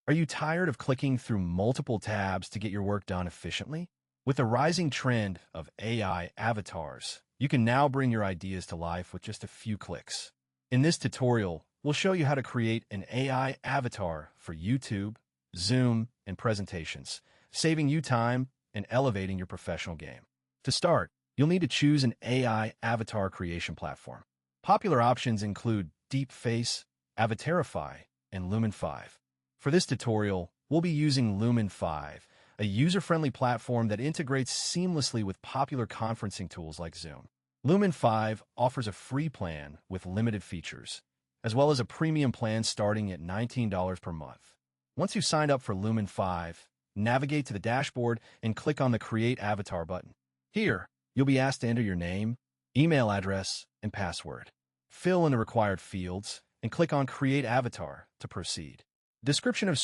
Are you tired of clicking through multiple tabs to get your work done efficiently? With the rising trend of AI avatars, you can now bring your ideas to life with just a few clicks. In this tutorial, we'll show you how to create an AI avatar for YouTube, Zoom, and presentations, saving you time and elevating your professional game. To start, you'll need to choose an AI avatar creation platform. Popular options include Deepface, Avatarify, and Lumen 5. For this tutorial, we'll be using Lumen 5, a user-friendly platform that integrates seamlessly with popular conferencing tools like Zoom. Lumen 5 offers a free plan with limited features, as well as a premium plan starting at $19 per month. Once you've signed up for Lumen 5, navigate to the dashboard and click on the Create Avatar button. Here, you'll be asked to enter your name, email address, and password. Fill in the required fields and click on Create Avatar to proceed. Description of